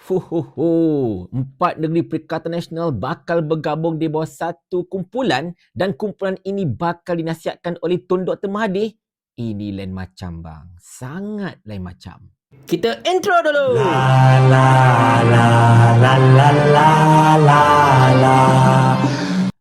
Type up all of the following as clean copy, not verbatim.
Empat negeri Perikatan Nasional bakal bergabung di bawah satu kumpulan dan kumpulan ini bakal dinasihatkan oleh Tun Dr. Mahathir. Ini lain macam bang, sangat lain macam. Kita intro dulu. La la la la la la la la.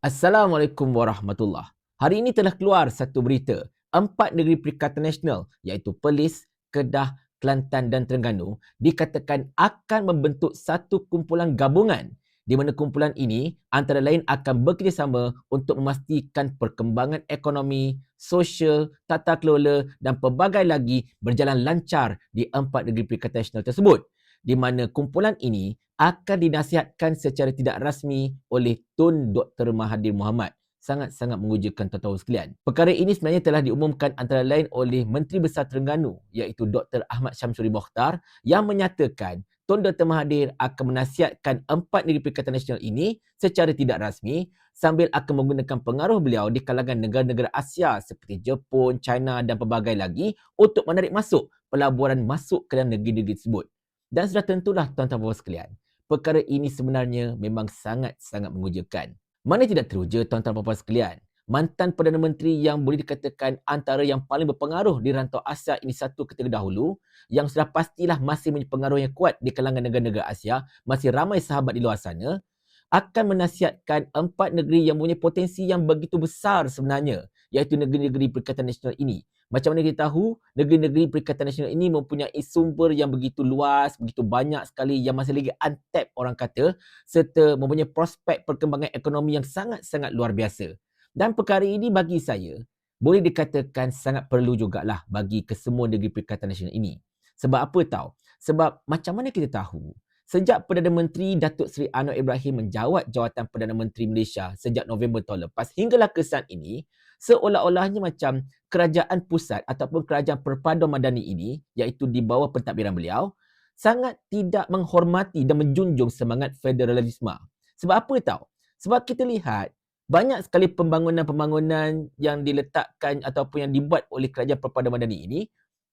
Assalamualaikum warahmatullahi. Hari ini telah keluar satu berita. Empat negeri Perikatan Nasional iaitu Perlis, Kedah, Kelantan dan Terengganu dikatakan akan membentuk satu kumpulan gabungan di mana kumpulan ini antara lain akan bekerjasama untuk memastikan perkembangan ekonomi, sosial, tata kelola dan pelbagai lagi berjalan lancar di empat negeri Perikatan Nasional tersebut, di mana kumpulan ini akan dinasihatkan secara tidak rasmi oleh Tun Dr. Mahathir Mohamad. Sangat-sangat mengujakan tuan-tuan sekalian. Perkara ini sebenarnya telah diumumkan antara lain oleh Menteri Besar Terengganu iaitu Dr. Ahmad Syamsuri Mokhtar yang menyatakan Tun Dr. Mahathir akan menasihatkan empat negeri Perikatan Nasional ini secara tidak rasmi sambil akan menggunakan pengaruh beliau di kalangan negara-negara Asia seperti Jepun, China dan pelbagai lagi untuk menarik masuk pelaburan masuk ke dalam negeri-negeri tersebut. Dan sudah tentulah tuan-tuan sekalian, perkara ini sebenarnya memang sangat-sangat mengujakan. Mana tidak teruja tuan-tuan dan puan sekalian, mantan Perdana Menteri yang boleh dikatakan antara yang paling berpengaruh di rantau Asia ini satu ketika dahulu, yang sudah pastilah masih mempunyai pengaruh yang kuat di kalangan negara-negara Asia, masih ramai sahabat di luar sana, akan menasihatkan empat negeri yang mempunyai potensi yang begitu besar sebenarnya, iaitu negeri-negeri Perikatan Nasional ini. Macam mana kita tahu, negeri-negeri Perikatan Nasional ini mempunyai sumber yang begitu luas, begitu banyak sekali yang masih lagi untapped orang kata, serta mempunyai prospek perkembangan ekonomi yang sangat-sangat luar biasa. Dan perkara ini bagi saya, boleh dikatakan sangat perlu jugalah bagi kesemua negeri Perikatan Nasional ini. Sebab apa tahu? Sebab macam mana kita tahu, sejak Perdana Menteri Datuk Seri Anwar Ibrahim menjawat jawatan Perdana Menteri Malaysia sejak November tahun lepas hinggalah ke saat ini, seolah-olahnya macam kerajaan pusat ataupun kerajaan perpaduan madani ini, iaitu di bawah pentadbiran beliau, sangat tidak menghormati dan menjunjung semangat federalisme. Sebab apa tahu? Sebab kita lihat banyak sekali pembangunan-pembangunan yang diletakkan ataupun yang dibuat oleh kerajaan perpaduan madani ini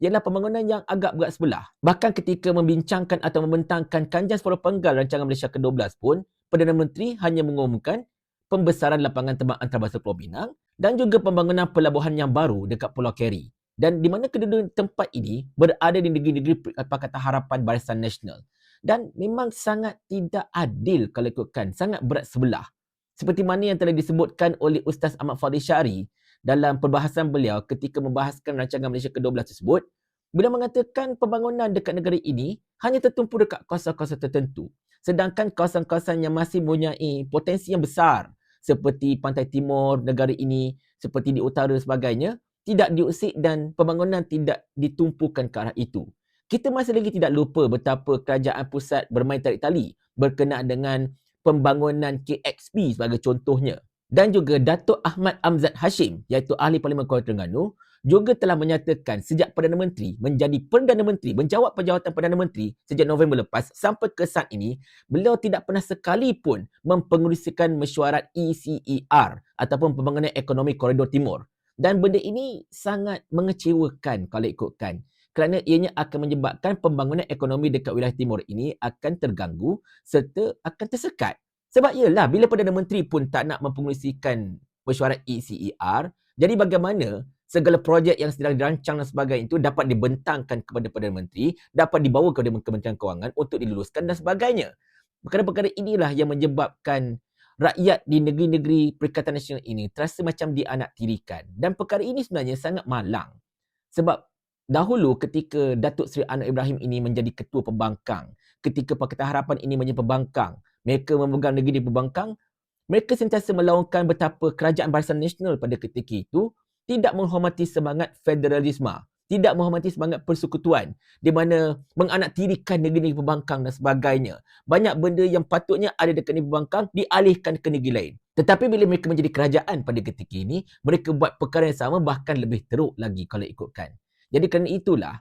ialah pembangunan yang agak berat sebelah. Bahkan ketika membincangkan atau membentangkan Kanjang Sepuluh Penggal Rancangan Malaysia ke-12 pun, Perdana Menteri hanya mengumumkan pembesaran lapangan terbang antarabangsa Pulau Pinang dan juga pembangunan pelabuhan yang baru dekat Pulau Keri. Dan di mana kedua tempat ini berada di negeri-negeri Pakatan Harapan Barisan Nasional. Dan memang sangat tidak adil kalau ikutkan, sangat berat sebelah. Seperti mana yang telah disebutkan oleh Ustaz Ahmad Fadil Syari dalam perbahasan beliau ketika membahaskan rancangan Malaysia ke-12 tersebut, beliau mengatakan pembangunan dekat negara ini hanya tertumpu dekat kawasan-kawasan tertentu. Sedangkan kawasan-kawasan yang masih mempunyai potensi yang besar seperti pantai timur negara ini, seperti di utara dan sebagainya, tidak diusik dan pembangunan tidak ditumpukan ke arah itu. Kita masih lagi tidak lupa betapa kerajaan pusat bermain tarik tali berkenaan dengan pembangunan KXP sebagai contohnya. Dan juga Datuk Ahmad Amzad Hashim, iaitu Ahli Parlimen Kuala Terengganu, juga telah menyatakan sejak Perdana Menteri menjadi Perdana Menteri, menjawab penjawatan Perdana Menteri sejak November lepas sampai ke saat ini, beliau tidak pernah sekalipun mempengerusikan mesyuarat ECER ataupun Pembangunan Ekonomi Koridor Timur. Dan benda ini sangat mengecewakan kalau ikutkan, kerana ianya akan menyebabkan pembangunan ekonomi dekat wilayah timur ini akan terganggu serta akan tersekat. Sebab ialah bila Perdana Menteri pun tak nak mempengerusikan mesyuarat ECER, jadi bagaimana segala projek yang sedang dirancang dan sebagainya itu dapat dibentangkan kepada Perdana Menteri, dapat dibawa kepada Kementerian Kewangan untuk diluluskan dan sebagainya. Perkara-perkara inilah yang menyebabkan rakyat di negeri-negeri Perikatan Nasional ini terasa macam dianaktirikan. Dan perkara ini sebenarnya sangat malang. Sebab dahulu ketika Datuk Seri Anwar Ibrahim ini menjadi ketua pembangkang, ketika Pakatan Harapan ini menjadi pembangkang, mereka memegang negeri di pembangkang, mereka sentiasa melaungkan betapa kerajaan Barisan Nasional pada ketika itu tidak menghormati semangat federalisme, tidak menghormati semangat persekutuan, di mana menganaktirikan negeri pembangkang dan sebagainya. Banyak benda yang patutnya ada dekat negeri pembangkang dialihkan ke negeri lain. Tetapi bila mereka menjadi kerajaan pada ketika ini, mereka buat perkara yang sama, bahkan lebih teruk lagi kalau ikutkan. Jadi kerana itulah,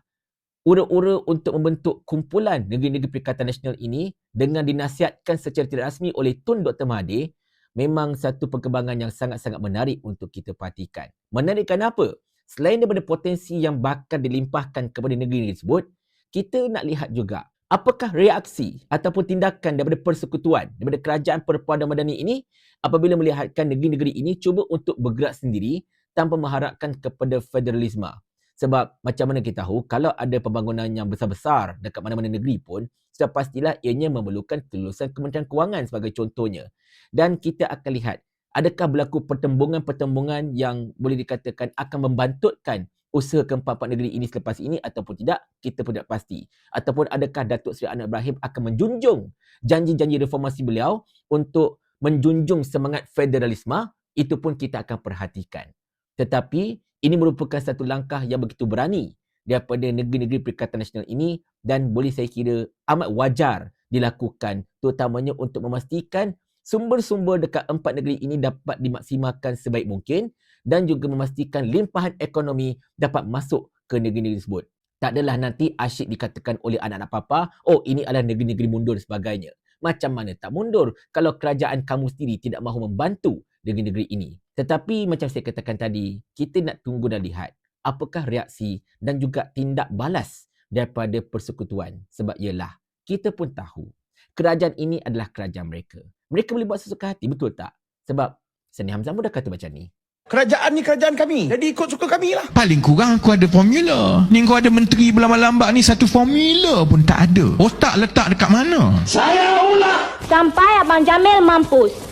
ura-ura untuk membentuk kumpulan negeri-negeri Perikatan Nasional ini dengan dinasihatkan secara tidak rasmi oleh Tun Dr. Mahathir memang satu perkembangan yang sangat-sangat menarik untuk kita perhatikan. Menarik kenapa? Selain daripada potensi yang bakal dilimpahkan kepada negeri tersebut, kita nak lihat juga Apakah reaksi ataupun tindakan daripada persekutuan, daripada kerajaan perpaduan madani ini apabila melihatkan negeri-negeri ini cuba untuk bergerak sendiri tanpa mengharapkan kepada federalisme? Sebab macam mana kita tahu, kalau ada pembangunan yang besar-besar dekat mana-mana negeri pun, sudah pastilah ianya memerlukan kelulusan Kementerian Kewangan sebagai contohnya. Dan kita akan lihat, adakah berlaku pertembungan-pertembungan yang boleh dikatakan akan membantutkan usaha keempat-empat negeri ini selepas ini ataupun tidak, kita pun tidak pasti. Ataupun adakah Datuk Seri Anwar Ibrahim akan menjunjung janji-janji reformasi beliau untuk menjunjung semangat federalisme, itu pun kita akan perhatikan. Tetapi ini merupakan satu langkah yang begitu berani daripada negeri-negeri Perikatan Nasional ini dan boleh saya kira amat wajar dilakukan, terutamanya untuk memastikan sumber-sumber dekat empat negeri ini dapat dimaksimalkan sebaik mungkin dan juga memastikan limpahan ekonomi dapat masuk ke negeri-negeri tersebut. Tak adalah nanti asyik dikatakan oleh anak-anak papa, oh ini adalah negeri-negeri mundur dan sebagainya. Macam mana tak mundur kalau kerajaan kamu sendiri tidak mahu membantu negeri-negeri ini? Tetapi macam saya katakan tadi, kita nak tunggu dan lihat apakah reaksi dan juga tindak balas daripada persekutuan. Sebab ialah, kita pun tahu kerajaan ini adalah kerajaan mereka. Mereka boleh buat sesuka hati, betul tak? Sebab Sani Hamzah dah kata macam ni. Kerajaan ni kerajaan kami. Jadi ikut suka kami lah. Paling kurang aku ada formula. Ni kau ada menteri berlambat-lambat ni satu formula pun tak ada. Otak letak dekat mana? Saya ulang. Sampai Abang Jamil mampus.